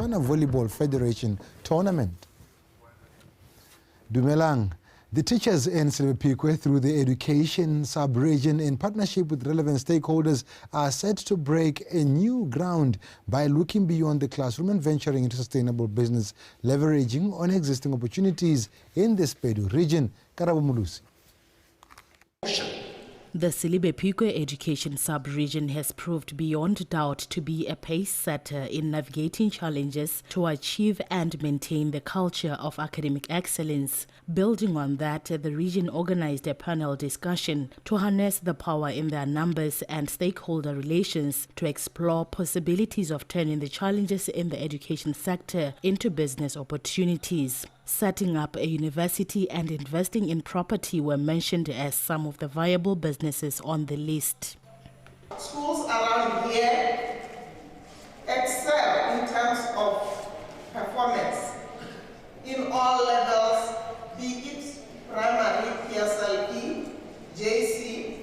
Botswana Volleyball Federation tournament. Dumelang. The teachers in Silibepikwe through the education sub-region in partnership with relevant stakeholders are set to break a new ground by looking beyond the classroom and venturing into sustainable business, leveraging on existing opportunities in the Spedu region. Karabo Mulusi. The Silibepikwe education sub-region has proved beyond doubt to be a pace setter in navigating challenges to achieve and maintain the culture of academic excellence. Building on that, the region organized a panel discussion to harness the power in their numbers and stakeholder relations to explore possibilities of turning the challenges in the education sector into business opportunities. Setting up a university and investing in property were mentioned as some of the viable businesses on the list. Schools around here excel in terms of performance in all levels, be it primary, PSLE, JC,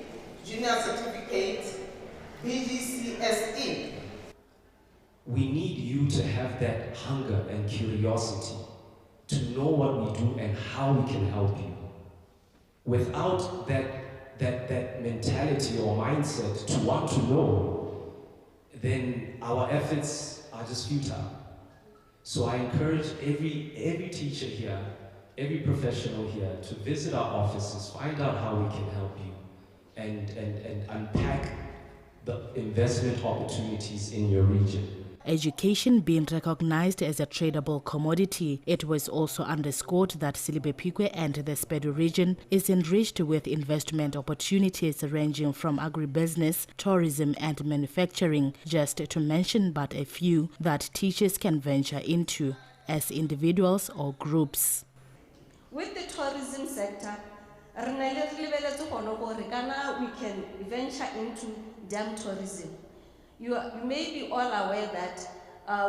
junior certificate, BGCSE. We need you to have that hunger and curiosity to know what we do and how we can help you. Without that mentality or mindset to want to know, then our efforts are just futile. So I encourage every teacher here, every professional here to visit our offices, find out how we can help you, and unpack the investment opportunities in your region. Education being recognized as a tradable commodity, it was also underscored that Silibepikwe and the Spedu region is enriched with investment opportunities ranging from agribusiness, tourism and manufacturing, just to mention but a few that teachers can venture into as individuals or groups. With the tourism sector, we can venture into dam tourism. You may be all aware that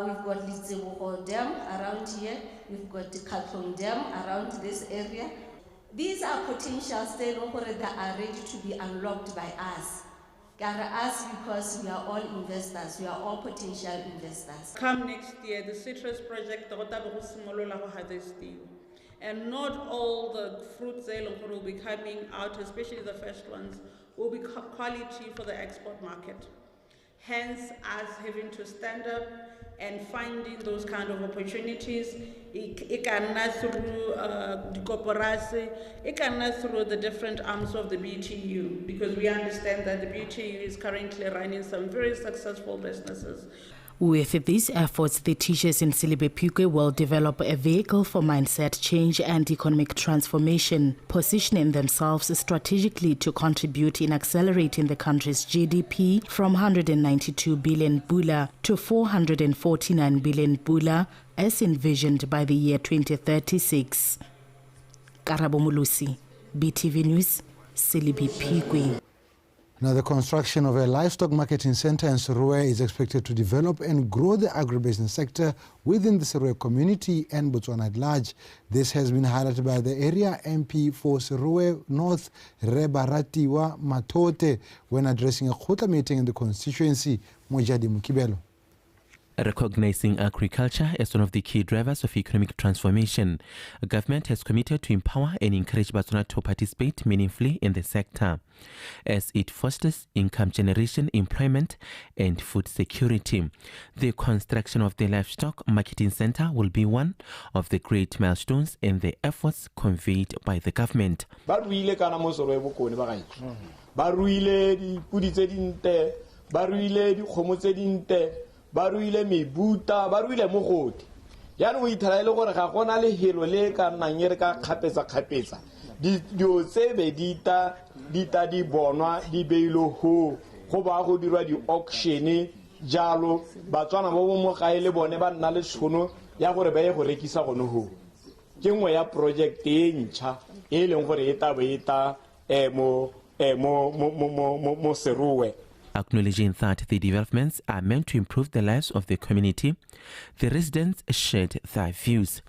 we've got Litsebogo Dam around here, we've got the Kaltong Dam around this area. These are potentials that are ready to be unlocked by us. Because we are all investors, we are all potential investors. Come next year, the citrus project, and not all the fruits will be coming out, especially the first ones, will be quality for the export market. Hence, us having to stand up and finding those kind of opportunities, it can through the corporacy, it can through the different arms of the BTU, because we understand that the BTU is currently running some very successful businesses. With these efforts, the teachers in Silibepikwe will develop a vehicle for mindset change and economic transformation, positioning themselves strategically to contribute in accelerating the country's GDP from 192 billion bula to 449 billion bula, as envisioned by the year 2036. Karabo Mulusi, BTV News, Silibepikwe. Now, the construction of a livestock marketing center in Serowe is expected to develop and grow the agribusiness sector within the Serowe community and Botswana at large. This has been highlighted by the area MP for Serowe North, Rebaratiwa Matote, when addressing a Khota meeting in the constituency. Mojadi Mukibelo. Recognizing agriculture as one of the key drivers of economic transformation, the government has committed to empower and encourage Botswana to participate meaningfully in the sector, as it fosters income generation, employment and food security. The construction of the livestock marketing center will be one of the great milestones in the efforts conveyed by the government. Baruile mebuta baruile mogodi yana o ithlaile gore ga gona le helo le ka nanyere ka khapetsa di tsebe dita di bonwa di beilo ho ba go dirwa di auction jalo Batswana bo mo gae le bone ba nna le tshono ya gore ba ye go rekisa gone ho ke ngwe ya project e ntšha e leng gore e taboeta mo Serowe. Acknowledging that the developments are meant to improve the lives of the community, the residents shared their views.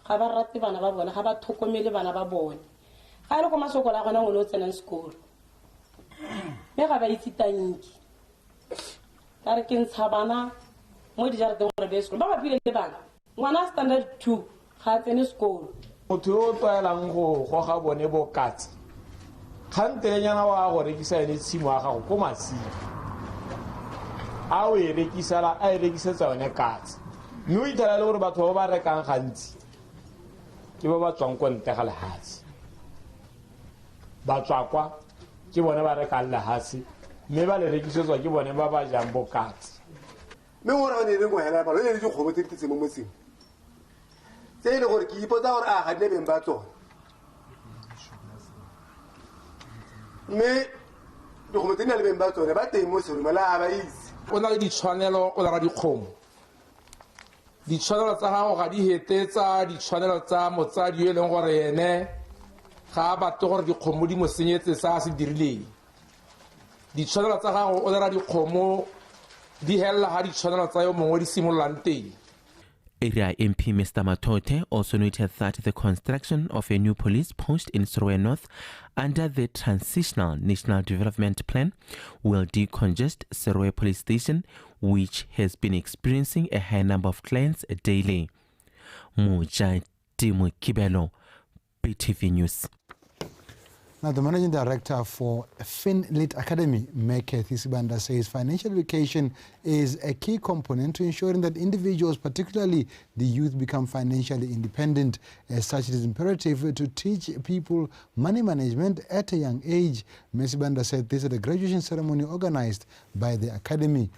ga ba rate bana ba bona ga ba thokomele bana ba bone ga ile go masokola gona ngone o tsena sekolo me ga ba itse tanki ka re ke ntsha bana mo di jarateng gore be sekolo ba ba pile le bana ngwana standard 2 ga tsene sekolo motho yo tlwaelang go goga bone bokatse kgantelenyana wa go rekisa ene tshimo ya gago ko masimo a o e rekisala a e rekisetsa yone katse mme o ithela le gore batho ba ba rekang gantsi ke ba ba tswang ko ntle ga lehatshe batswakwa ke bone ba rekang lehatshe mme ba le rekisetswa ke bone ba ba jang bokatse mme gore ba ne re go hela ba le di kgomo tse di tsemo mo motseng tse ile gore ke ipotsa gore a ga ne beng ba tsona mme dikgomo tse ne le beng ba tsone ba teng mo serumela a ba itse o na le ditshwanelo o lara dikgomo ditshwanelo tsa gago ga di hetetsa ditshwanelo tsa motsadi yo e leng gore ene ga a batle gore dikgomo di mo senyetse sa a se dirileng ditshwanelo tsa gago o lara dikgomo di helela ga ditshwanelo tsa yo mongwe di simololang teng. Area MP Mr. Matote also noted that the construction of a new police post in Serowe North under the Transitional National Development Plan will decongest Serowe Police Station, which has been experiencing a high number of clients daily. Mujati Mukibelo, BTV News. Now, the Managing Director for FinLit Academy, Meke Thisibanda, says financial education is a key component to ensuring that individuals, particularly the youth, become financially independent. As such, it is imperative to teach people money management at a young age. Mesibanda said this at a graduation ceremony organized by the Academy.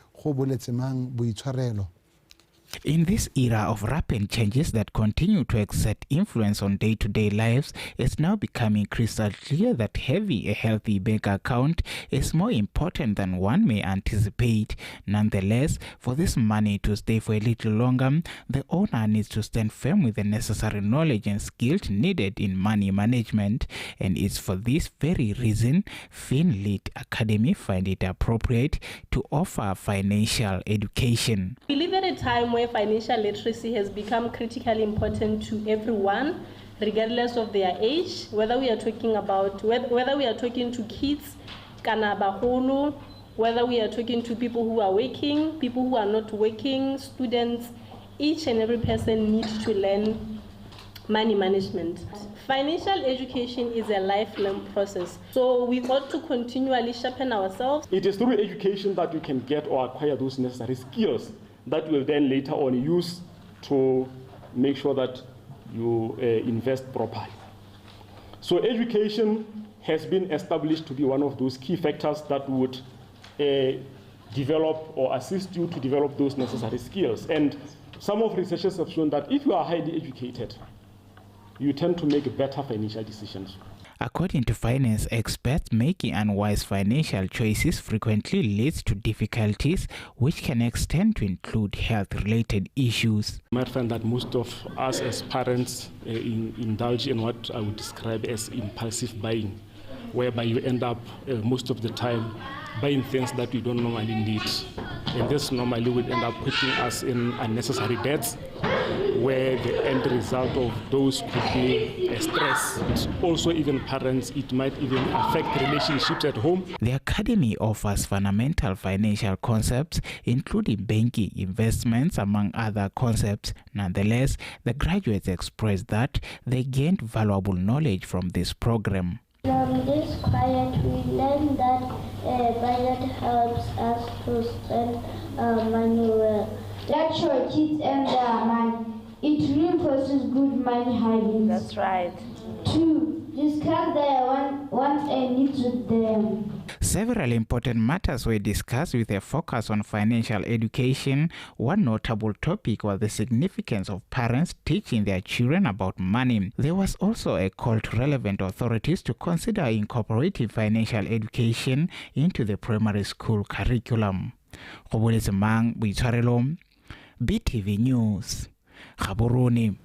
In this era of rapid changes that continue to exert influence on day-to-day lives, it's now becoming crystal clear that having a healthy bank account is more important than one may anticipate. Nonetheless, for this money to stay for a little longer, the owner needs to stand firm with the necessary knowledge and skills needed in money management. And it's for this very reason FinLit Academy find it appropriate to offer financial education. We live at a time where financial literacy has become critically important to everyone, regardless of their age, whether we are talking to kids, kana bagolo, whether we are talking to people who are working, people who are not working, students. Each and every person needs to learn money management. Financial education is a lifelong process, so we ought to continually sharpen ourselves. It is through education that you can get or acquire those necessary skills that will then later on use to make sure that you invest properly. So education has been established to be one of those key factors that would develop or assist you to develop those necessary skills. And some of researchers have shown that if you are highly educated, you tend to make better financial decisions. According to finance experts, making unwise financial choices frequently leads to difficulties which can extend to include health-related issues. You might find that most of us as parents indulge in what I would describe as impulsive buying, whereby you end up most of the time buying things that you don't normally need. And this normally would end up putting us in unnecessary debts, where the end result of those could be stress. Also, even parents, it might even affect relationships at home. The Academy offers fundamental financial concepts, including banking, investments, among other concepts. Nonetheless, the graduates express that they gained valuable knowledge from this program. From this quiet, we learn that budget helps us to spend money well. That your kids earn their money. It reinforces good money habits. That's right. 2. Discuss their wants and needs with them. Several important matters were discussed with a focus on financial education. One notable topic was the significance of parents teaching their children about money. There was also a call to relevant authorities to consider incorporating financial education into the primary school curriculum. BTV News, Gaborone.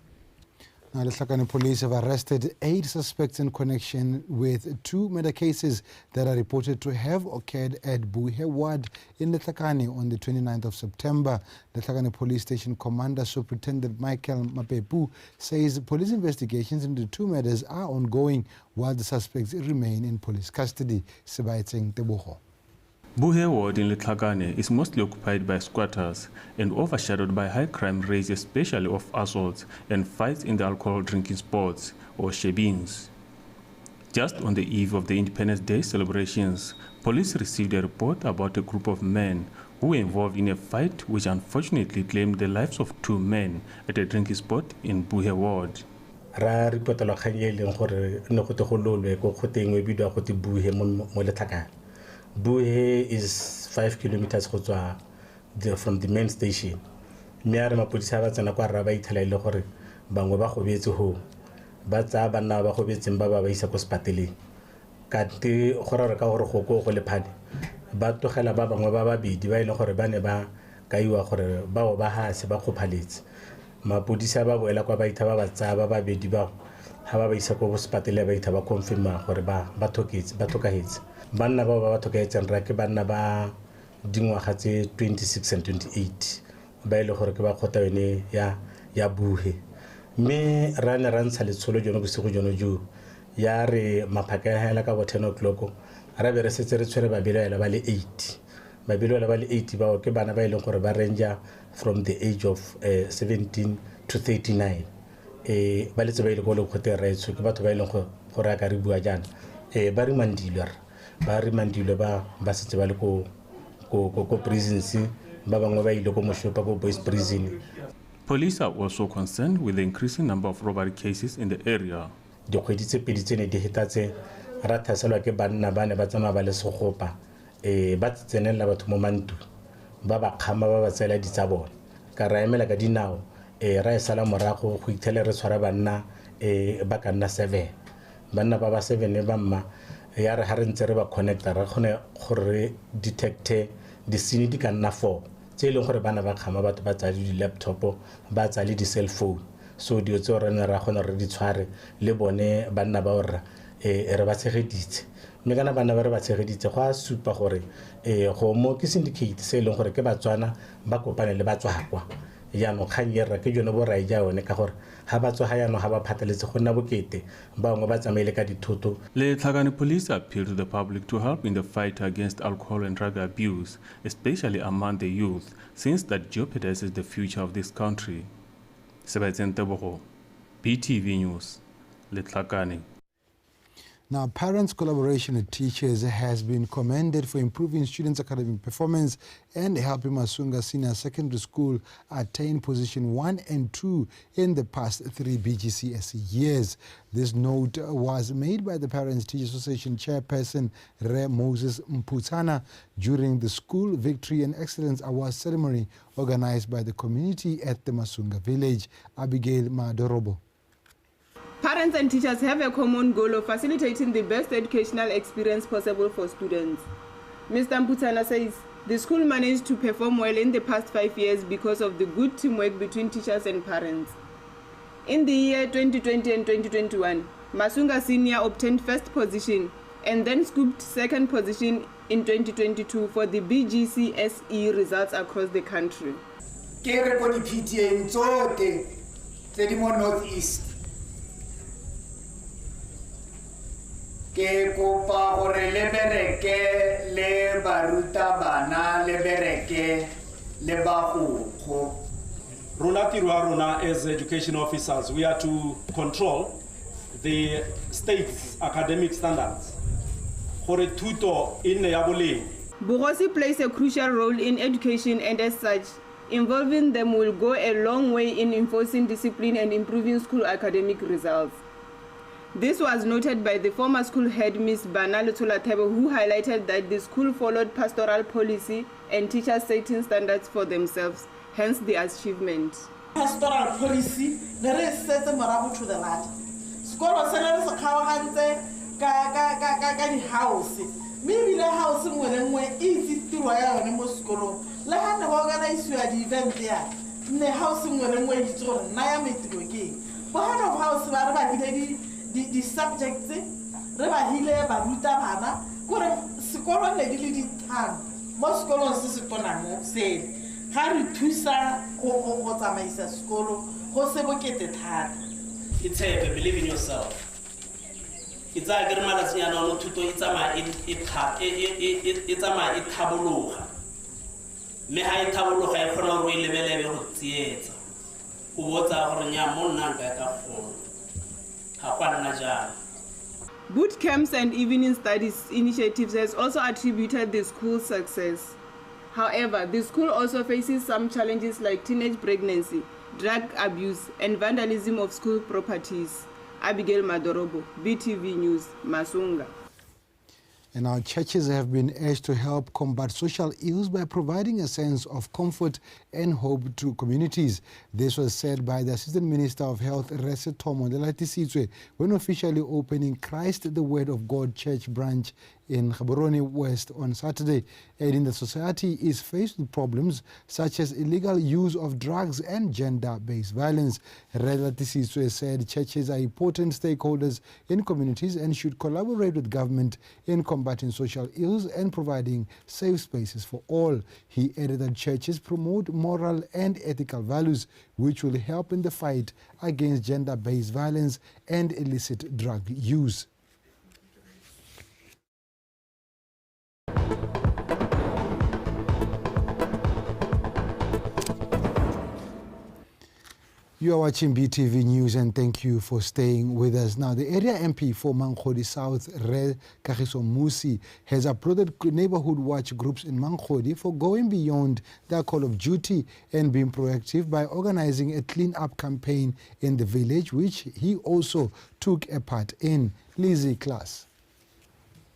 Now, Letlhakane police have arrested 8 suspects in connection with 2 murder cases that are reported to have occurred at Buhe Ward in Letlhakane on the 29th of September. Letlhakane Police Station Commander Superintendent Michael Mapepu says police investigations into 2 murders are ongoing while the suspects remain in police custody. Sebaitseng Tebogo. Buhe Ward in Letlhakane is mostly occupied by squatters and overshadowed by high crime rates, especially of assaults and fights in the alcohol drinking sports, or shebins. Just on the eve of the Independence Day celebrations, police received a report about a group of men who were involved in a fight which unfortunately claimed the lives of 2 men at a drinking spot in Buhe Ward. Ra ripotela khanye le gore no go tegololwe go khoteng we bidwa go te Buhe mo Letlhakane. Buhe is 5 kilometers from the main station. Meare mapodisa ba tsena kwa ra ba ithalaile gore bangwe ba go betse ho ba tsa bana ba go betseng ba ba isa go spatele ka te gore ka gore go go lephane ba togela ba bangwe ba babedi ba ile gore ba ne ba kaiwa gore ba ha se ba khophaletse mapodisa ba boela kwa ba itha ba tsa ba babedi ba ha ba isa go spatele ba itha ba confirma gore ba tokahetse banna ba tokahetseng ra ke banna ba dingwaga tse 26 and 28 ba ile gore ke ba khota yone ya Buhe me rana rantsha letsholo jono bosigo jono jo ya re maphaka ya hela ka bo 10 o'clock ra be re setse re tshwere ba bilela ba le 8 ba bilela ba le 8 ba ke bana ba ile gore ba ranger from the age of 17 to 39 ba le tse ba ile go le khote raitso ke batho ba ile go ra ka re bua jana ba re mandilwe ba setse ba le ko prisons ba bangwe ba ile ko moshopa ko boys prison. Police are also concerned with the increasing number of robbery cases in the area. Dikgwedi tse pedi tsene di hetatse ra thaselwa ke banna ba ne ba tsama ba le segopa ba tsenela batho mo mantu ba ba khama ba ba tsela di tsa bona ka ra emela ka dinao ra esala morago go ithele re tshwara banna ba ka nna 7 banna ba 7 ba mma ya re ha re ntse re ba connecta ra khone gore detecte di sini di ka nna 4 tse ile gore bana ba khama batho ba tsa di laptop ba tsa le di cell phone so dio tse re ne ra khona re di tshware le bone banna ba orra re ba tshegeditse mme kana bana ba re ba tshegeditse go a supa gore go mo ke syndicate se ile gore ke Botswana ba kopane le Batswakwa ya no khanyera ke jone bo raija yone ka gore ha batswa ha yana ha ba phathaletse go nna bokete bangwe ba tsamaile ka dithoto. Letlhakane police appeal to the public to help in the fight against alcohol and drug abuse, especially among the youth, since that jeopardizes the future of this country. Sebaitseng Tebogo, BTV News, Letlhakane. Now, parents' collaboration with teachers has been commended for improving students' academic performance and helping Masunga Senior Secondary School attain position 1 and 2 in the past 3 BGCSE years. This note was made by the Parents Teachers Association Chairperson Re Moses Mputsana during the School Victory and Excellence Awards ceremony organized by the community at the Masunga village. Abigail Madorobo. Parents and teachers have a common goal of facilitating the best educational experience possible for students. Mr. Mputsana says the school managed to perform well in the past 5 years because of the good teamwork between teachers and parents. In the year 2020 and 2021, Masunga Senior obtained first position and then scooped second position in 2022 for the BGCSE results across the country. Ke kopa gore le bereke le baruta bana le bereke le bagokgo. Rona tirwa rona as education officers, we are to control the state's academic standards. Gore thuto e nne ya boleng. Bogosi plays a crucial role in education, and as such, involving them will go a long way in enforcing discipline and improving school academic results. This was noted by the former school head, Ms. Bana Letsolatebe, who highlighted that the school followed pastoral policy and teachers setting standards for themselves, hence the achievement. Pastoral policy, there is set morago to the latter. School was sellers of the house. Maybe the house when easy to wear on the school. Let her organize you at the event there. The house when it's on Niamey to again. Board of House ba re ba hile di subjects re ba hile ba ruta bana gore sekolo ne di le di tharo mo sekolong se se tona mo se ga re thusa go tsamaisa sekolo go se bokete thata. Itshepe, believe in yourself. It's a good man that's not to it's a my tabuluha. Me high tabuluha, I cannot really level theatre. Who was our Yamonanga phone. Boot camps and evening studies initiatives has also attributed the school's success. However, the school also faces some challenges like teenage pregnancy, drug abuse, and vandalism of school properties. Abigail Madorobo, BTV News, Masunga. And our churches have been urged to help combat social ills by providing a sense of comfort and hope to communities. This was said by the Assistant Minister of Health, Rese Tomo Delatisitswe, when officially opening Christ the Word of God Church branch in Gaborone West on Saturday. Aiding the society is faced with problems such as illegal use of drugs and gender-based violence. Delatisitswe said churches are important stakeholders in communities and should collaborate with government in combating social ills and providing safe spaces for all. He added that churches promote moral and ethical values which will help in the fight against gender-based violence and illicit drug use. You are watching BTV News and thank you for staying with us. Now, the area MP for Mankodi South, Re Kagiso Musi, has applauded neighborhood watch groups in Mankodi for going beyond their call of duty and being proactive by organizing a clean-up campaign in the village, which he also took a part in. Lizzie Class.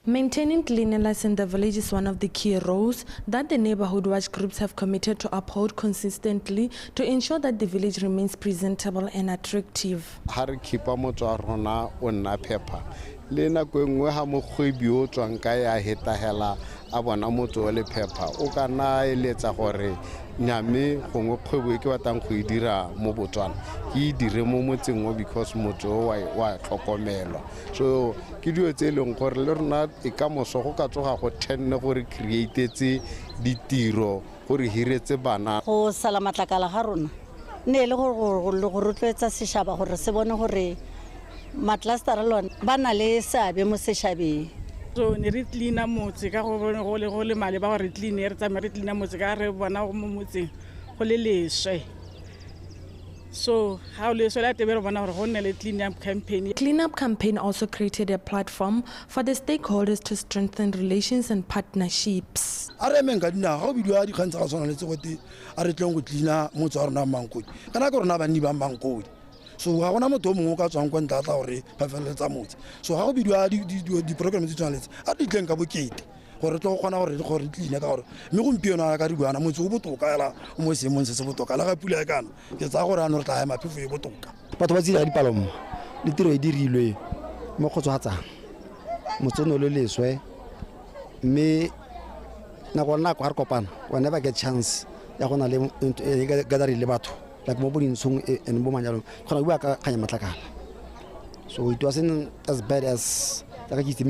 Maintaining cleanliness in the village is one of the key roles that the neighborhood watch groups have committed to uphold consistently to ensure that the village remains presentable and attractive. Hari kipa motswa rona o nna phepa le nako engwe ha mogwebi o tswang ka ya hetahela a bona motso le phepa o kana eletsa gore nyame gongwe kgwebo e ke batlang go dira mo Botswana ke dire mo motseng o because motso wa tlhokomelwa so ke dio tse leng gore le rona e ka moso go ka tsoga go tenne gore createtse ditiro gore hiretse bana go sala matlakala ga rona ne le go rotloetsa seshaba gore se bone gore matlastara lona ba na le seabe mo seshabeng. So ne re cleana motse ka go le male ba re clean re tsa re cleana motse ka re bona go mo motseng go le leswe. So how leswe la tebe re bona gore go nne le clean up campaign. Clean up campaign also created a platform for the stakeholders to strengthen relations and partnerships. Are menga dina go bidwa di khantsa ga sona le tsegote a re tleng go cleana motse wa rona Mankodi kana go rona ba ni ba Mankodi. So ga gona motho mongwe ka tswang kwa ntlatla gore ba feletsa motse so ga go bidwa di program tse tshwanetse a di tleng ka bokete gore tlo gona gore clean ka gore mme go mpieno ka di gwana motse o botoka ela mo semong se se botoka la ga pula e kana ke tsa gore ano re tla ya maphefo e botoka batho ba tsira dipalomo le tiro e dirilwe mo kgotsoatsang motsono le leswe mme nako ga re kopana whenever get chance ya gona le gathering le batho like mo bontshong en bo manyalo khona bua ka kanya matlakala so it wasn't as bad as Residents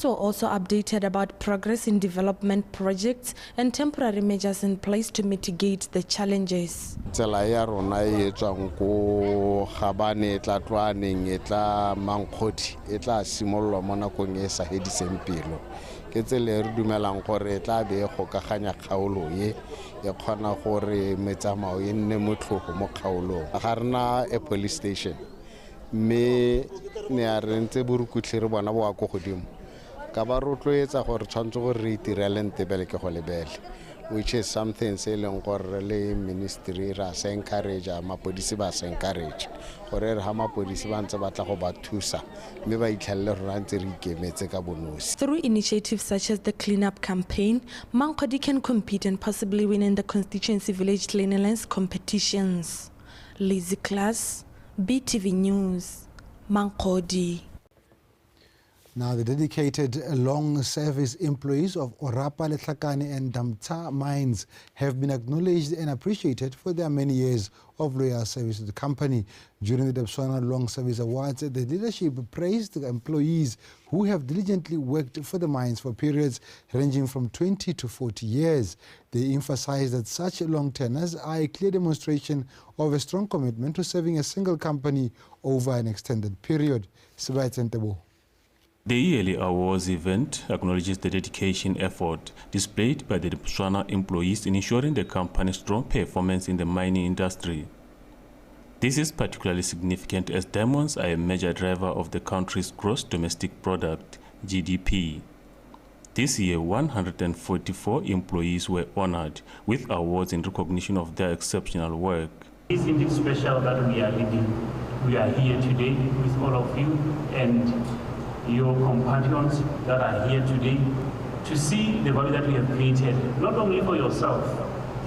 were also updated about progress in development projects and temporary measures in place to mitigate the challenges. Tsela ya rona e tswang go Gabane tla Twaneng e tla Mankodi e tla simolwa mo nakong e sa hediseng pelo ke tsela re dumelang gore tla be go kaganya kgaolo ye e khona gore metsamao e nne motlhogo mo kgaolong ga rena a police station me ne a rentse borukutlhe re bona bo a go godimo ka ba rotloetsa gore tshwantse gore re itirele ntebele ke go lebele which is something se leng gore le ministry ra se encourage mapodisi ba se encourage gore re ha mapodisi ba ntse ba tla go ba thusa mme ba itlhalle rona ntse re ikemetse ka bonosi. Through initiatives such as the cleanup campaign, Mankodi can compete and possibly win in the constituency village cleanliness competitions. Lizzie Class, BTV News, Mankodi. Now, the dedicated long service employees of Orapa, Letlhakane and Damta mines have been acknowledged and appreciated for their many years of loyal service to the company. During the Botswana Long Service Awards, the leadership praised the employees who have diligently worked for the mines for periods ranging from 20 to 40 years. They emphasized that such long tenures are a clear demonstration of a strong commitment to serving a single company over an extended period. Sibaitse Ntebo. The yearly awards event acknowledges the dedication effort displayed by the Botswana employees in ensuring the company's strong performance in the mining industry. This is particularly significant as diamonds are a major driver of the country's gross domestic product, GDP. This year, 144 employees were honored with awards in recognition of their exceptional work. It's indeed special that we are here today with all of you and your companions that are here today to see the value that we have created, not only for yourself,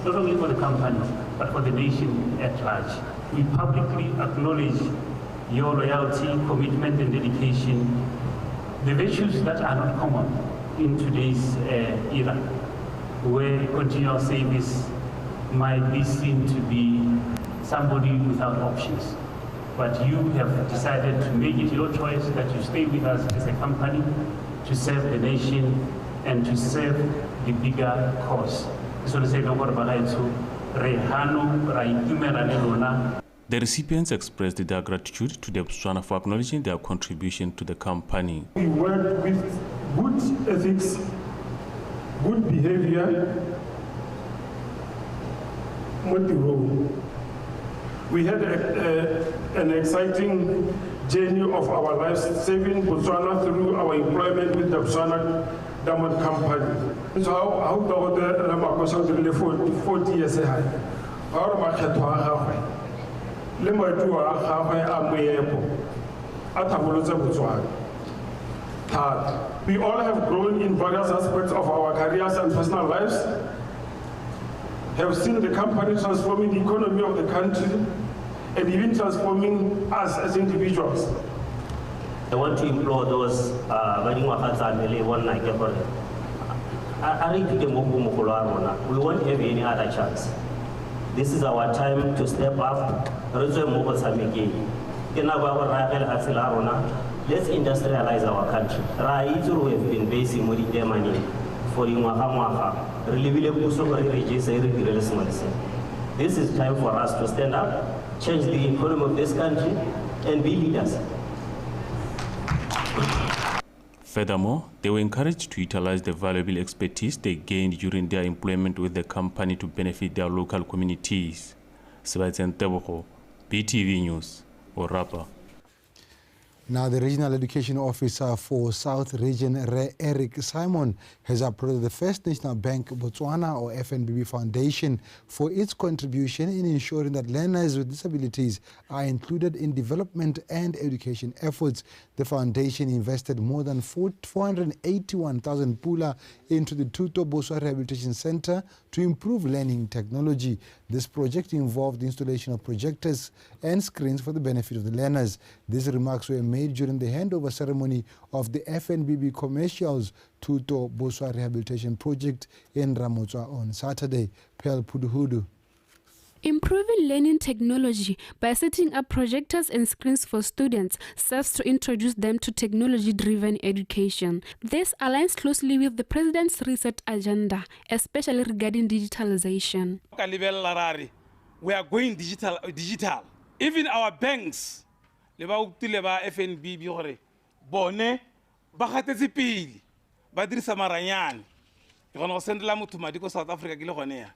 not only for the company, but for the nation at large. We publicly acknowledge your loyalty, commitment, and dedication, the virtues that are not common in today's era, where continual service might be seen to be somebody without options. But you have decided to make it your choice that you stay with us as a company to serve the nation and to serve the bigger cause. The recipients expressed their gratitude to the Botswana for acknowledging their contribution to the company. We work with good ethics, good behavior, we had an exciting journey of our lives, saving Botswana through our employment with the Botswana Diamond Company. So how about the Ramakosa 40 years ahead? Our market we all have grown in various aspects of our careers and personal lives, have seen the company transforming the economy of the country and even transforming us as individuals. I want to implore those we won't have any other chance. This is our time to step up. Let's industrialize our country. We have been basing with money for this is time for us to stand up, change the economy of this country, and be leaders. Furthermore, they were encouraged to utilize the valuable expertise they gained during their employment with the company to benefit their local communities. Sibaitse Ntebo, BTV News, Orapa. Now, the Regional Education Officer for South Region, Eric Simon, has applauded the First National Bank Botswana, or FNBB Foundation, for its contribution in ensuring that learners with disabilities are included in development and education efforts. The foundation invested more than 481,000 pula into the Tuto Botswana Rehabilitation Center to improve learning technology. This project involved the installation of projectors and screens for the benefit of the learners. These remarks were made during the handover ceremony of the FNBB Commercials Tuto Botswana Rehabilitation Project in Ramotswa on Saturday. Pel Puduhudu. Improving learning technology by setting up projectors and screens for students serves to introduce them to technology-driven education. This aligns closely with the President's research agenda, especially regarding digitalization. We are going digital. Even our banks, FNB, bone bagatetse pele ba dirisa maranyane ke gona go sendela motho madi ko South Africa ke le gone ya.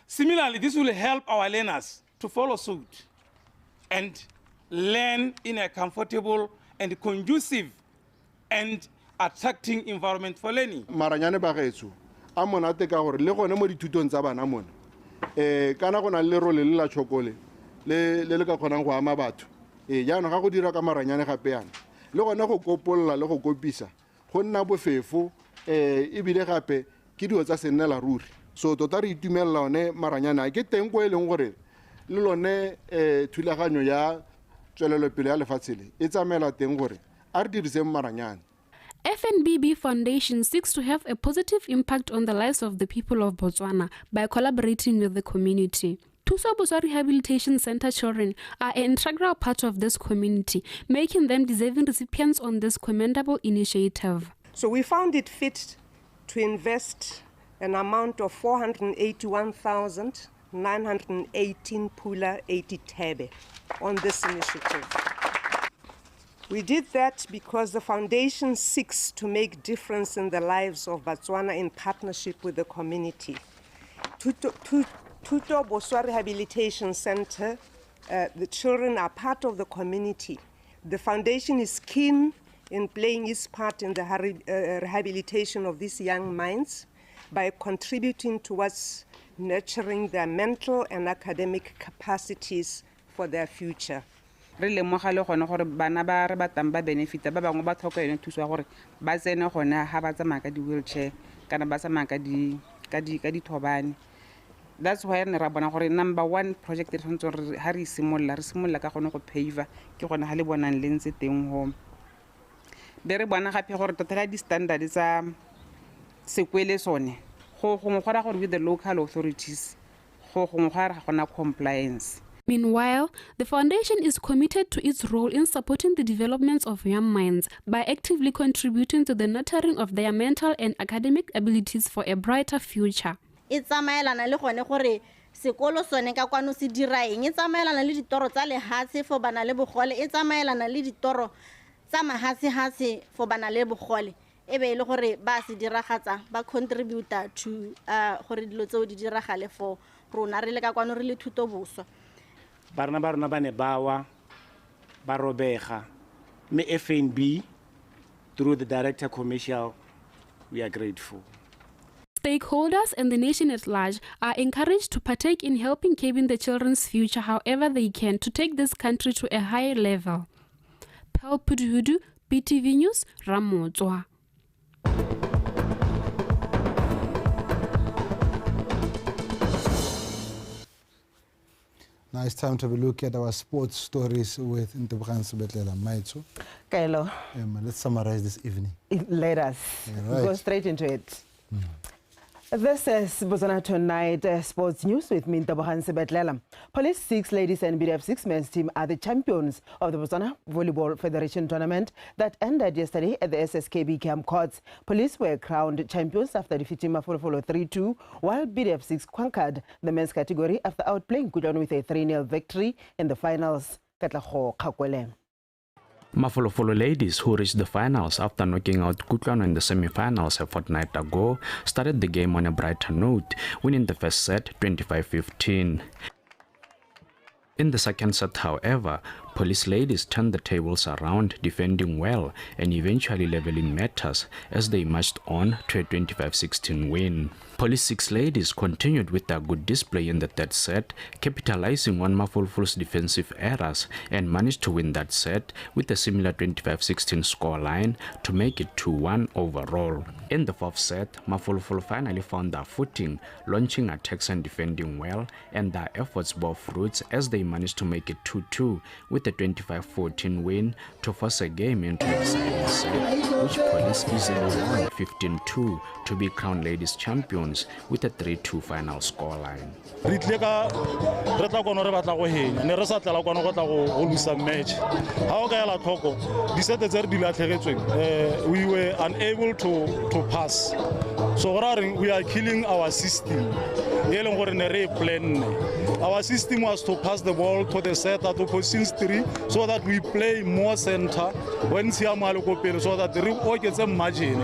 Similarly, this will help our learners to follow suit and learn in a comfortable and conducive and attracting environment for learning. Maranyane ba getso a monate ka gore le gone mo dithutong tsa bana mona kana go na le role le la chokole le ka khonang go ama batho jaanong ga go dira ka maranyane gape yana le gone go kopolla le go kopisa go nna bofefo ebile gape ke dio tsa senela ruri. So tota re itumella one maranyana ke teng go eleng gore le lone thulaganyo ya tswelelo pele ya lefatshele e tsamela teng gore a re dirise maranyane. FNBB Foundation seeks to have a positive impact on the lives of the people of Botswana by collaborating with the community. Thuso Boswa Rehabilitation Center children are an integral part of this community, making them deserving recipients on this commendable initiative. So we found it fit to invest an amount of 481,918 pula 80 tebe on this initiative. We did that because the foundation seeks to make difference in the lives of Botswana in partnership with the community. Thuso Boswa Rehabilitation Center, the children are part of the community. The foundation is keen in playing its part in the rehabilitation of these young minds by contributing towards nurturing their mental and academic capacities for their future. Re lemoga le gone gore bana ba re batang ba benefita ba bangwe ba tlhoka yone thuso ya gore ba tsene gone ha ba tsamaya ka di-wheelchair kana ba tsamaya ka dithobane. That's why ne ra bona gore number one project re tshwanetse gore ha re simolola ka gone go pave ke gone ha le bonang le ntse teng ho. Be re bona gape gore totala di-standard tsa sekwele sone go gongwe go ra gore with the local authorities go gongwe go ra gona compliance. Meanwhile, the foundation is committed to its role in supporting the development of young minds by actively contributing to the nurturing of their mental and academic abilities for a brighter future. E tsamaelana le gone gore sekolo sone ka kwano se dira eng, e tsamaelana le ditoro tsa lehatshe for bana le bogole, e tsamaelana le ditoro tsa mahatshe for bana le bogole. E be ile gore ba se diragatsa ba contributor to gore dilo tseo di diragale for rona re le ka kwano re le thuto boswa. Barna ba ne bawa ba robega me FNB through the director commercial, we are grateful. Stakeholders and the nation at large are encouraged to partake in helping cabin the children's future however they can to take this country to a higher level. Pearl Puduhudu, BTV News, Ramotswa. Now it's time to have a look at our sports stories with Ntebogang Sebetlela Maitso. Kaelo. Let's summarize this evening. Let us go straight into it. This is Botswana Tonight Sports News with me, Ntebogang Sebetlela. Police 6 ladies and BDF 6 men's team are the champions of the Botswana Volleyball Federation tournament that ended yesterday at the SSKB Camp Courts. Police were crowned champions after defeating Mafolofolo 3-2, while BDF 6 conquered the men's category after outplaying Kutlwano with a 3-0 victory in the finals. Katlaho Kakwele. Mafolofolo ladies, who reached the finals after knocking out Kutlwano in the semi-finals a fortnight ago, started the game on a brighter note, winning the first set 25-15. In the second set, however, Police ladies turned the tables around, defending well and eventually leveling matters as they marched on to a 25-16 win. Police 6 ladies continued with their good display in the third set, capitalizing on Mafolofolo's defensive errors and managed to win that set with a similar 25-16 scoreline to make it 2-1 overall. In the fourth set, Mafolofolo finally found their footing, launching attacks and defending well, and their efforts bore fruits as they managed to make it 2-2 with a 25-14 win to force a game into a deciding set, which Police easily won 15-2 to be crowned ladies champions with a 3-2 final scoreline. We were unable to pass. So we are killing our system. Our system was to pass the ball to the center to position 3 so that we play more center when so that the gets a margin.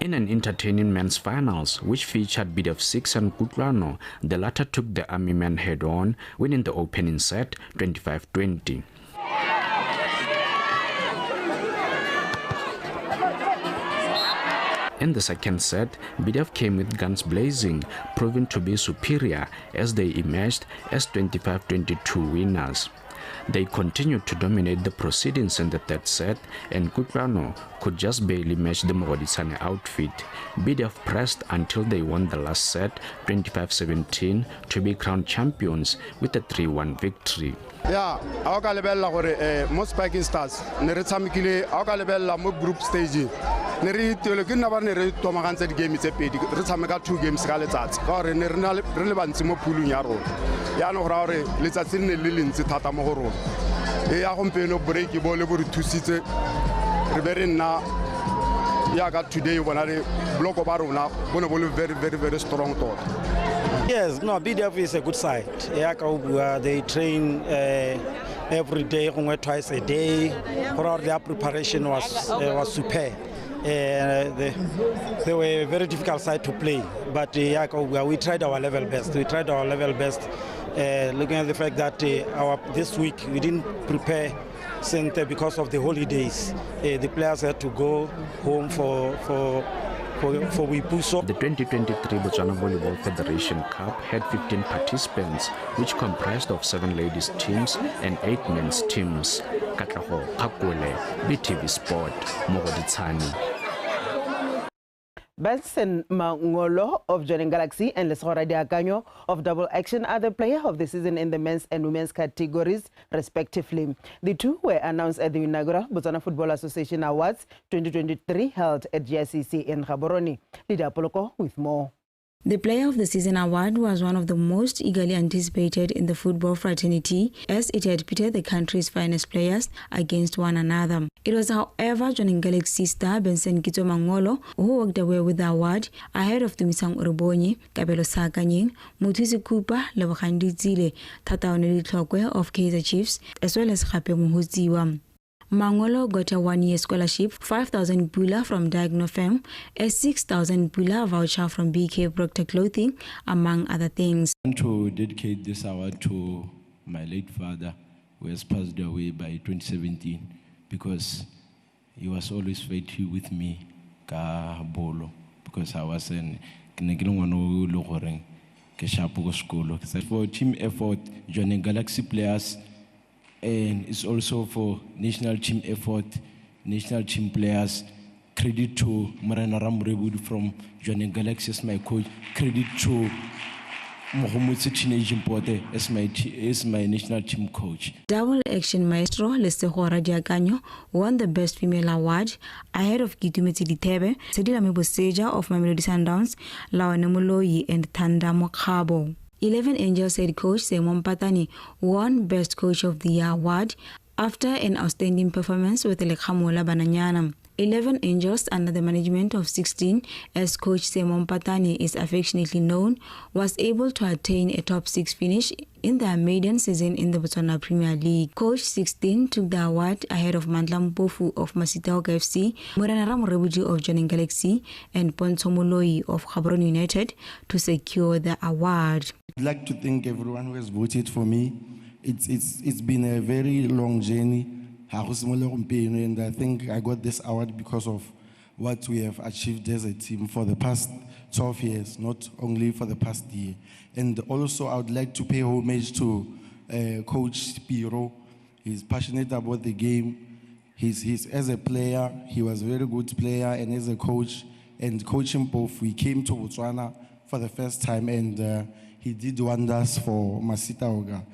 In an entertaining men's finals, which featured BDF 6 and Kutlwano, the latter took the Army men head-on, winning the opening set 25-20. In the second set, BDF came with guns blazing, proving to be superior as they emerged as 25-22 winners. They continued to dominate the proceedings in the third set, and Kutlwano could just barely match the Mogoditsane outfit. BDF pressed until they won the last set, 25-17, to be crowned champions with a 3-1 victory. Yeah, I ka lebella gore mo Spiking Stars ne re tshamekile a ka lebella mo group stage ne re tele ke nna ba ne re tomagantse di game tse pedi re tshameka 2 games ka letsatsi ka gore ne re le bantsi mo poolong ya rona ya no gora gore letsatsi ne le lentsi thata mo go rona ya gompieno break bo le bo re thusitse re be re nna ya ka today bona re block ba rona bona bo le very strong tot. Yes, no, BDF is a good side. They train every day, twice a day. Their preparation was superb. They were a very difficult side to play, but we tried our level best. Looking at the fact that this week we didn't prepare center because of the holidays. The players had to go home for Wipuso. The 2023 Botswana Volleyball Federation Cup had 15 participants, which comprised of 7 ladies teams and 8 men's teams. Katlaho Kakule, BTV Sport, Mogoditsane. Benson Mangolo of Joining Galaxy and Lesora Diakanyo of Double Action are the player of the season in the men's and women's categories, respectively. The two were announced at the inaugural Botswana Football Association Awards 2023 held at GICC in Gaborone. Lydia Poloko with more. The Player of the Season award was one of the most eagerly anticipated in the football fraternity, as it had pitted the country's finest players against one another. It was, however, Joining Galaxy star Benson Kito Mangolo who walked away with the award ahead of Tumisang Urubonyi, Kabelo Sakanying, Mutisi Kupa, Lewakandi Zile, Tataoneli Tlokwe of Kaizer Chiefs, as well as Khape Muhuziwa. Mangolo got a 1-year scholarship, 5,000 pula from Diagnofem, a 6,000 pula voucher from BK Proctor Clothing, among other things. I want to dedicate this award to my late father, who has passed away by 2017, because he was always faithful with me, bolo, because I was in for team effort, Joining Galaxy players, and it's also for national team effort, national team players. Credit to Marana Ramrebud from Joining Galaxy as my coach. Credit to Mohamed Teenage Importe as my national team coach. Double Action Maestro Lesehora Diakanyo won the Best Female Award ahead of Gitumeti Ditebe, Sedila Meboseja of Mamelodi Sundowns, Lawane Moloi and Thanda Mokabo. 11 Angels head coach Simon Patani won Best Coach of the Year award after an outstanding performance with Lekhamola Bananyana. 11 Angels, under the management of 16, as coach Simon Patani is affectionately known, was able to attain a top 6 finish in their maiden season in the Botswana Premier League. Coach 16 took the award ahead of Mandla Mpofu of Masitaoka FC, Moranara Morebuji of Joining Galaxy, and Ponto Moloi of Gaborone United to secure the award. I'd like to thank everyone who has voted for me. It's been a very long journey, and I think I got this award because of what we have achieved as a team for the past 12 years, not only for the past year. And also I would like to pay homage to Coach Spiro. He's passionate about the game. He's as a player, he was a very good player, and as a coach, and coaching both, we came to Botswana for the first time, and he did wonders for Masitaoga.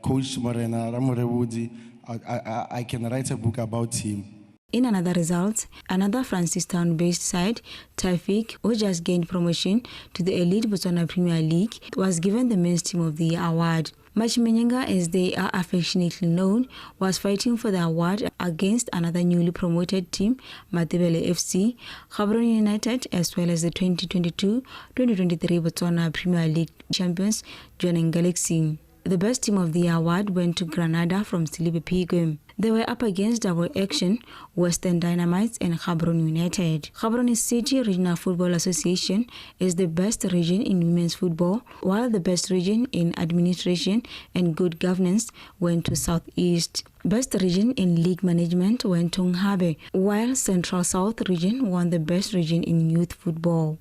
Coach Morena Ramorebudi, I can write a book about him. In another result, another Francistown-based side, Taifik, who just gained promotion to the elite Botswana Premier League, was given the Men's Team of the Year award. Machimenyenga, as they are affectionately known, was fighting for the award against another newly promoted team, Matebele FC, Gaborone United, as well as the 2022-2023 Botswana Premier League champions, Joining Galaxy. The Best Team of the Year award went to Granada from Silibe Pigum. They were up against Double Action, Western Dynamites, and Gaborone United. Gaborone City Regional Football Association is the best region in women's football, while the best region in administration and good governance went to Southeast. Best region in league management went to Nghabe, while Central South region won the best region in youth football.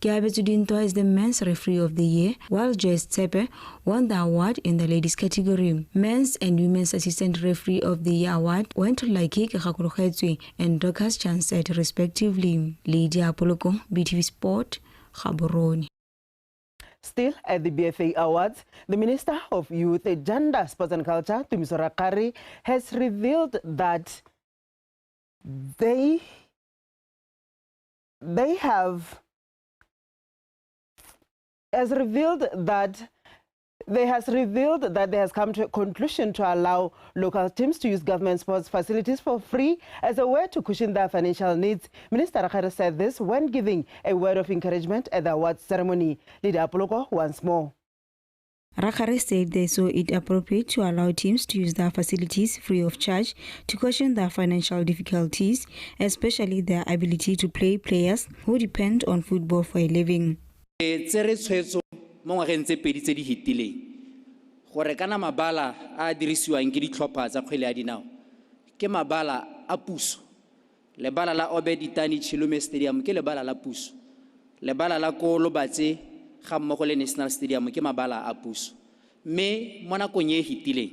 Kiabetu Dinto is the men's referee of the year, while Joyce Tsepe won the award in the ladies category. Men's and women's assistant referee of the year award went to Laikik Gakurukhetwe and Dorcas Chanset respectively. Lydia Apoloko, BTV Sport, Gaborone. Still at the BFA Awards, the Minister of Youth, Gender, Sports and Culture, Tumiso Rakgare, has revealed that they has revealed that there has come to a conclusion to allow local teams to use government sports facilities for free as a way to cushion their financial needs. Minister Rakgare said this when giving a word of encouragement at the awards ceremony. Lydia Apoloko once more. Rakgare said they saw it appropriate to allow teams to use their facilities free of charge to cushion their financial difficulties, especially their ability to play players who depend on football for a living. Mo ngwageng tse pedi tse di hitileng gore kana mabala a dirisiwang ke ditlhopha tsa kgwele ya dinao ke mabala a puso. Lebala la Obeditani Chilume Stadium ke lebala la puso. Lebala la ko Lobatse ga mmogo le National Stadium ke mabala a puso. Me mo nakong e hitileng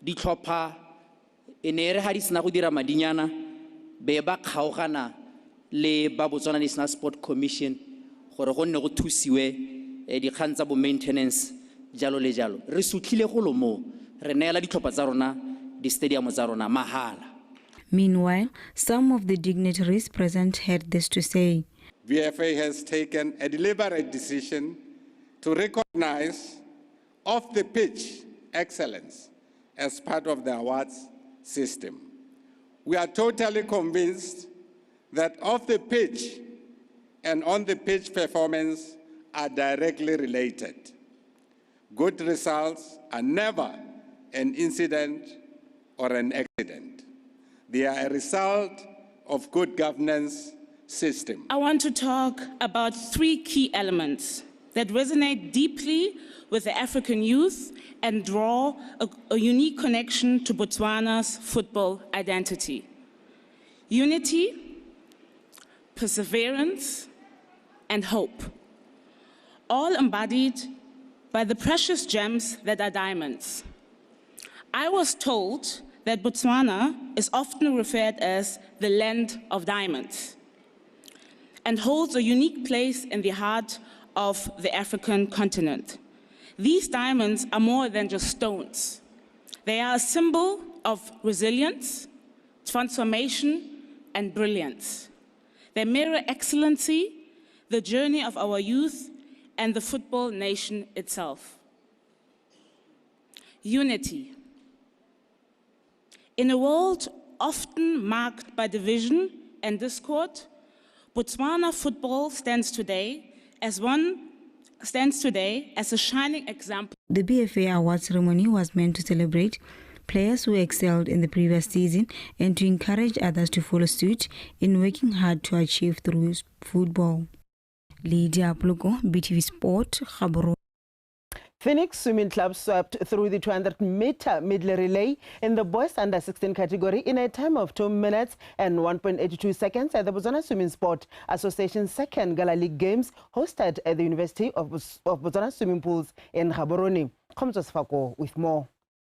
ditlhopha e ne re ga di sena go dira madinyana be ba kgaogana le ba Botswana National Sport Commission gore go nne go thusiwe dikgang tsa bo maintenance jalo le jalo. Re sutlhile go lo mo re neela ditlhopha tsa rona di stadium tsa rona mahala. Meanwhile, some of the dignitaries present had this to say. VFA has taken a deliberate decision to recognize off-the-pitch excellence as part of the awards system. We are totally convinced that off-the-pitch and on-the-pitch performance are directly related. Good results are never an incident or an accident. They are a result of good governance system. I want to talk about three key elements that resonate deeply with the African youth and draw a unique connection to Botswana's football identity. Unity, perseverance, and hope, all embodied by the precious gems that are diamonds. I was told that Botswana is often referred as the land of diamonds and holds a unique place in the heart of the African continent. These diamonds are more than just stones. They are a symbol of resilience, transformation, and brilliance. They mirror excellency, the journey of our youth, and the football nation itself. Unity. In a world often marked by division and discord, Botswana football stands today as a shining example. The BFA Award ceremony was meant to celebrate players who excelled in the previous season and to encourage others to follow suit in working hard to achieve through football. Lydia Apoloko, BTV Sport, Gaborone. Phoenix Swimming Club swept through the 200-meter medley relay in the boys under-16 category in a time of 2 minutes and 1.82 seconds at the Botswana Swimming Sport Association's second Gala League Games hosted at the University of Botswana Swimming Pools in Gaborone. Komzos Fako with more.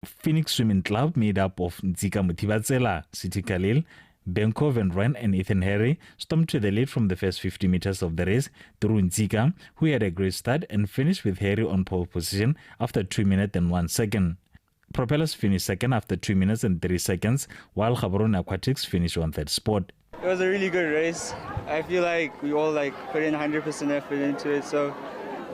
Phoenix Swimming Club, made up of Nzika Mutibatsela, Siti Khalil, Benko Van Rijn and Ethan Harry, stormed to the lead from the first 50 meters of the race through Nzika, who had a great start and finished with Harry on pole position after 2 minutes and 1 second. Propellers finished second after 2 minutes and 3 seconds, while Gaborone Aquatics finished on third spot. It was a really good race. I feel like we all put in 100% effort into it, so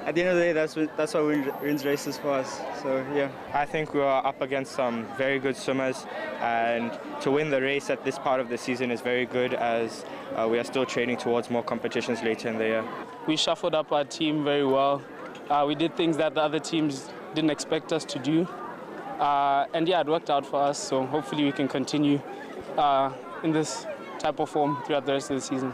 at the end of the day, that's what wins races for us. So yeah, I think we are up against some very good swimmers, and to win the race at this part of the season is very good, as we are still training towards more competitions later in the year. We shuffled up our team very well. We did things that the other teams didn't expect us to do, and yeah, it worked out for us. So hopefully we can continue in this type of form throughout the rest of the season.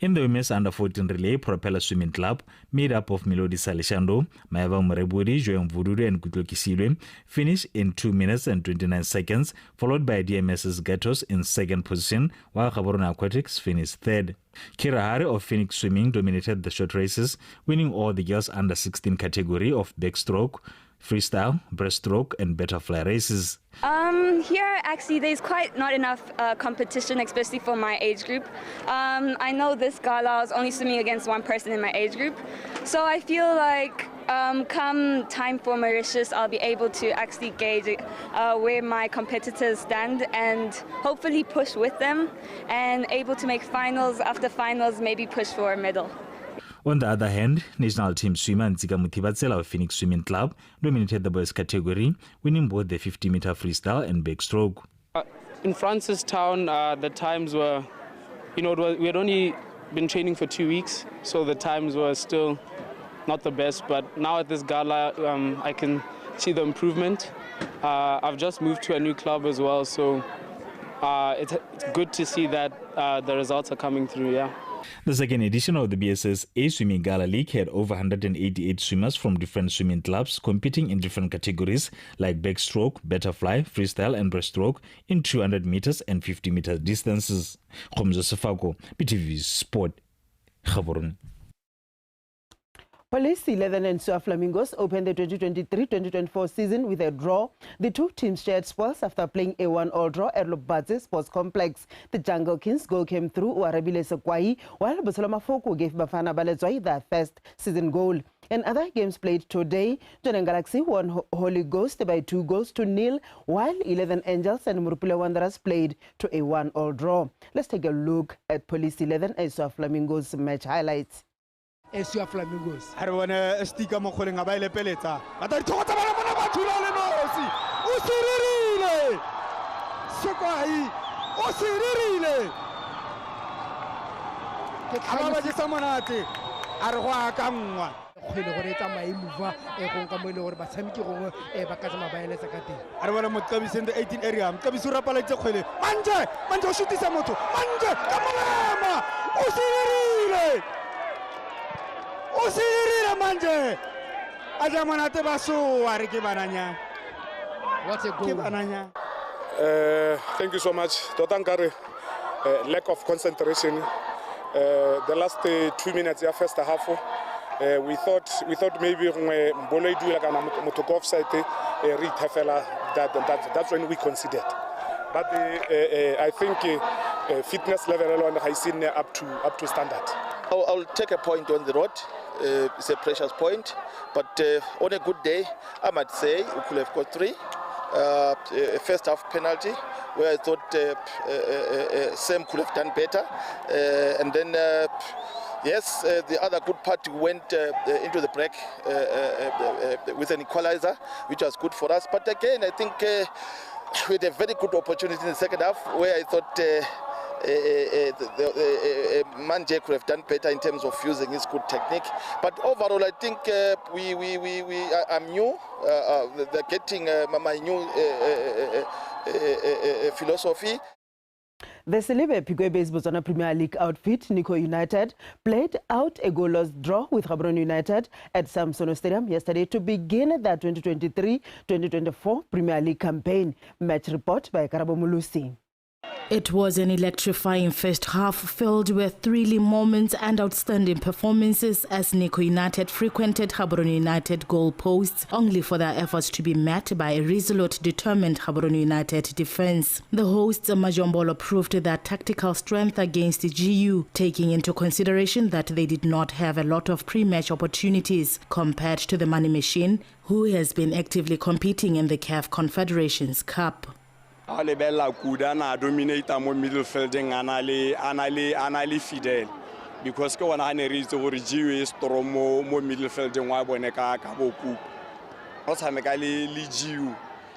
In the women's under-14 relay, Propeller Swimming Club, made up of Melody Salishando, Maeva Murebudi, Joem Vududu, and Kutlo Kisilwe, finished in 2 minutes and 29 seconds, followed by DMS's Gatos in second position, while Gaborone Aquatics finished third. Kira Hari of Phoenix Swimming dominated the short races, winning all the girls under-16 category of backstroke, freestyle, breaststroke, and butterfly races. Here, actually, there's quite not enough competition, especially for my age group. I know this gala, I was only swimming against one person in my age group. So I feel like come time for Mauritius, I'll be able to actually gauge where my competitors stand and hopefully push with them and able to make finals. After finals, maybe push for a medal. On the other hand, national team swimmer Ntsika Muthibatsela of Phoenix Swimming Club dominated the boys category, winning both the 50-meter freestyle and backstroke. In Francistown, the times were, we had only been training for 2 weeks, so the times were still not the best. But now at this gala, I can see the improvement. I've just moved to a new club as well, so it's good to see that the results are coming through, yeah. The second edition of the BSS A Swimming Gala League had over 188 swimmers from different swimming clubs competing in different categories like backstroke, butterfly, freestyle and breaststroke in 200 meters and 50 meters distances. Khomzo Sefako, BTV Sport, Gaborone. Police 11 and Sua Flamingos opened the 2023-2024 season with a draw. The two teams shared spoils after playing a 1-all draw at Lobadze Sports Complex. The Jungle Kings goal came through Warabile Sekwai, while Botswana Foko gave Bafana Baletswai their first season goal. In other games played today, Jonen Galaxy won Holy Ghost by 2-0, while 11 Angels and Murupule Wanderers played to a 1-all draw. Let's take a look at Police 11 and Sua Flamingos match highlights. Esua Flamingos. Harwana estika mo kholeng a ba ile peletsa. Ba tla dithogo tsa bana bona ba thula le nosi. O siririle. Sekwai. O siririle. Ke tlhaba ba tsa monate. A re go akangwa. Khwele gore tsa maimuva go ka mo ile gore ba tshameki go ba ka tsama ba eletsa ka teng. A re bona Moqabisi in the 18 area. Moqabisi o rapaletse khwele. Manje o shutisa motho. Manje ka molema. O siririle. Manje. Ajamanate baso are ke bananya. What's a goal? Thank you so much. Totankare lack of concentration. The last 2 minutes of first half, we thought maybe Mbolo do like a offside read Hafela. That's when we considered. But I think fitness level on high seen up to standard. I'll take a point on the road. It's a precious point, but on a good day, I might say we could have got 3. First half penalty, where I thought Sam could have done better, and then yes, the other good part went into the break with an equalizer, which was good for us. But again, I think we had a very good opportunity in the second half, where I thought Manje could have done better in terms of using his good technique. But overall, I think I'm new. They're getting my new philosophy. The Celebre Pigwe-based Botswana Premier League outfit, Nico United, played out a goalless draw with Gaborone United at Samsono Stadium yesterday to begin their 2023-2024 Premier League campaign. Match report by Karabo Mulusi. It was an electrifying first half filled with thrilling moments and outstanding performances as Nico United frequented Gaborone United goal posts, only for their efforts to be met by a resolute, determined Gaborone United defense. The hosts Majombolo proved their tactical strength against the GU, taking into consideration that they did not have a lot of pre-match opportunities compared to the Money Machine, who has been actively competing in the CAF Confederations Cup. Ale bella kuda na dominator mo midfielding anali fidel because ke wana ne re itse gore GU is strong mo midfielding wa bone ka boku o tshameka le GU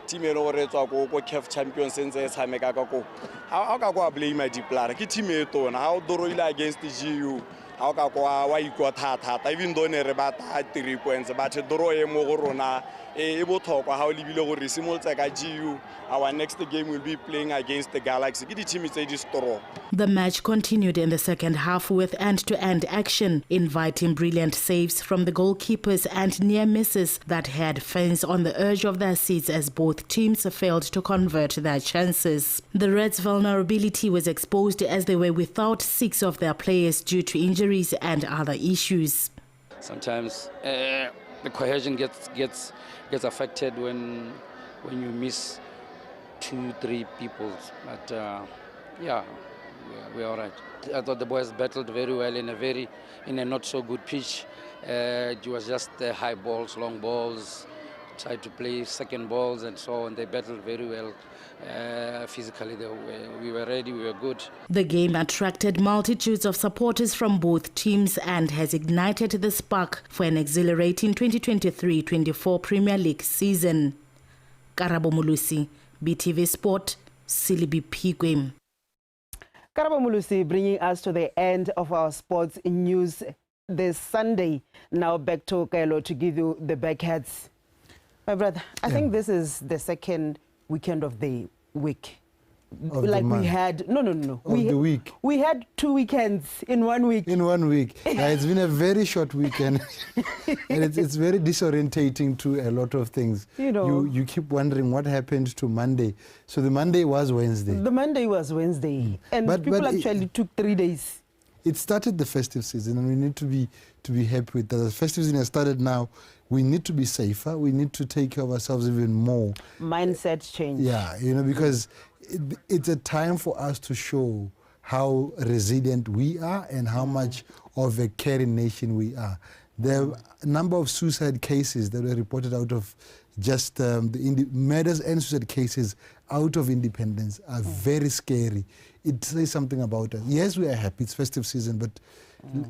team e le gore tswa go CAF Champions ntse e tshameka ka go ha ka go blame di player ke team e tona ha o doroile against GU ha ka go wa ikwa thata even though ne re bata 3 points but draw e mo go rona e botlhokwa ha o lebile gore re simolotse ka GU. Our next game will be playing against the Galaxy. Ke di-team tse di strong. The match continued in the second half with end-to-end action, inviting brilliant saves from the goalkeepers and near misses that had fans on the edge of their seats as both teams failed to convert their chances. The Reds' vulnerability was exposed as they were without 6 of their players due to injuries and other issues. Sometimes the cohesion gets affected when you miss 2-3 people, but yeah, we're all right. I thought the boys battled very well in a not so good pitch. It was just high balls, long balls, tried to play second balls and so on. They battled very well. Physically, we were ready, we were good. The game attracted multitudes of supporters from both teams and has ignited the spark for an exhilarating 2023-24 Premier League season. Karabo Mulusi, BTV Sport, Silibi Pigwem. Karabo Mulusi bringing us to the end of our sports news this Sunday. Now back to Kaelo to give you the backheads. My brother, I think this is the second weekend of the week. Of like the month. we had, no. Of the week. We had 2 weekends in 1 week. In 1 week. It's been a very short weekend. And it's very disorientating to a lot of things. You know. You keep wondering what happened to Monday. So the Monday was Wednesday. The Monday was Wednesday. And people actually took 3 days. It started the festive season, and we need to be happy with that. The festive season has started now. We need to be safer. We need to take care of ourselves even more. Mindset change. Yeah, because it's a time for us to show how resilient we are and how much of a caring nation we are. The number of suicide cases that were reported out of just the murders and suicide cases out of independence are very scary. It says something about us. Yes, we are happy. It's festive season, but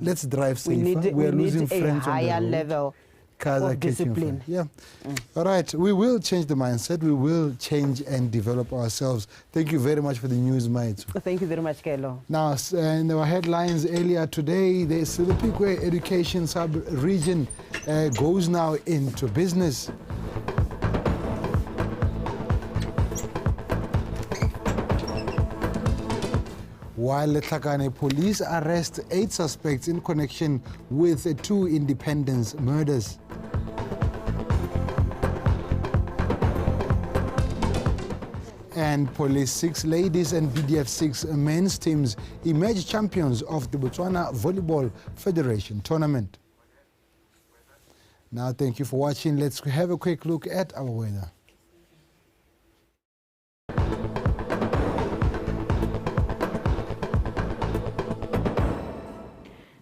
let's drive safer. We are losing friends on the road. Higher level Cars of are catching discipline. fire. Yeah. All right. We will change the mindset. We will change and develop ourselves. Thank you very much for the news, mates. Thank you very much, Kelo. Now, in our headlines earlier today, the Silipikwe Education Sub-Region goes now into business. While Letlhakane police arrest 8 suspects in connection with 2 Independence murders. And Police 6 ladies and BDF 6 men's teams emerge champions of the Botswana Volleyball Federation tournament. Now, thank you for watching. Let's have a quick look at our weather.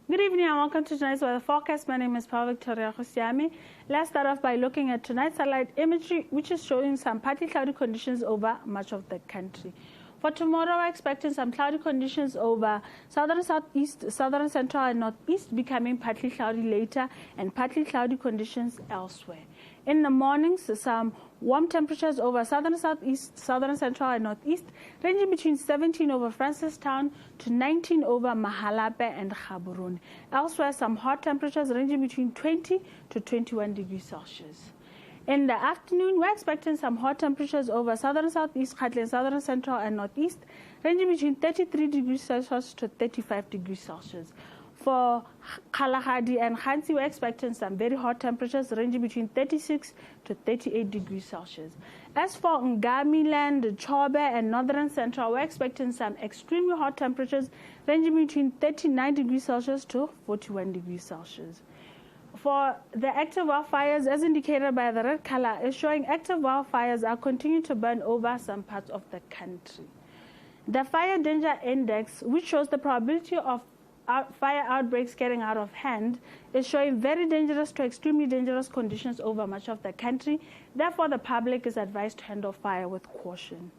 Good evening and welcome to tonight's weather forecast. My name is Paul Victoria Khosiame. Let's start off by looking at tonight's satellite imagery, which is showing some partly cloudy conditions over much of the country. For tomorrow, we're expecting some cloudy conditions over southern, southeast, southern, central, and northeast, becoming partly cloudy later, and partly cloudy conditions elsewhere. In the mornings, some warm temperatures over southern, southeast, southern, central, and northeast, ranging between 17 over Francistown to 19 over Mahalape and Gaborone. Elsewhere, some hot temperatures ranging between 20 to 21 degrees Celsius. In the afternoon, we're expecting some hot temperatures over southern, southeast, Gauteng, southern, central, and northeast, ranging between 33 degrees Celsius to 35 degrees Celsius. For Kalahari and Khansi, we're expecting some very hot temperatures ranging between 36 to 38 degrees Celsius. As for Ngamiland, Chobe, and Northern Central, we're expecting some extremely hot temperatures ranging between 39 degrees Celsius to 41 degrees Celsius. For the active wildfires, as indicated by the red color, is showing active wildfires are continuing to burn over some parts of the country. The fire danger index, which shows the probability of fire outbreaks getting out of hand, is showing very dangerous to extremely dangerous conditions over much of the country. Therefore, the public is advised to handle fire with caution.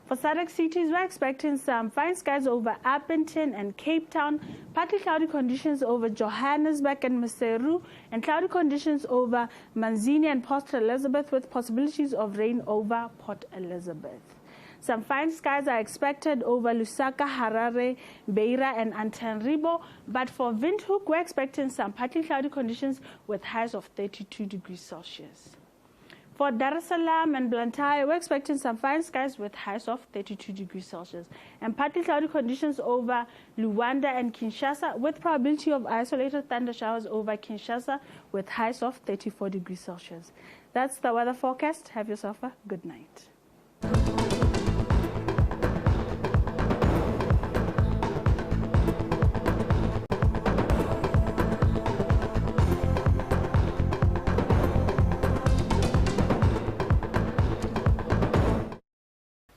For SADC cities, we're expecting some fine skies over Appleton and Cape Town, partly cloudy conditions over Johannesburg and Maseru, and cloudy conditions over Manzini and Port Elizabeth, with possibilities of rain over Port Elizabeth. Some fine skies are expected over Lusaka, Harare, Beira, and Antananarivo, but for Windhoek, we're expecting some partly cloudy conditions with highs of 32 degrees Celsius. For Dar es Salaam and Blantyre, we're expecting some fine skies with highs of 32 degrees Celsius. And partly cloudy conditions over Luanda and Kinshasa, with probability of isolated thunder showers over Kinshasa with highs of 34 degrees Celsius. That's the weather forecast. Have yourself a good night.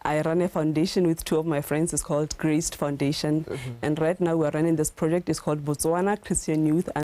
I run a foundation with two of my friends. It's called Graced Foundation. And right now we're running this project. It's called Botswana Christian Youth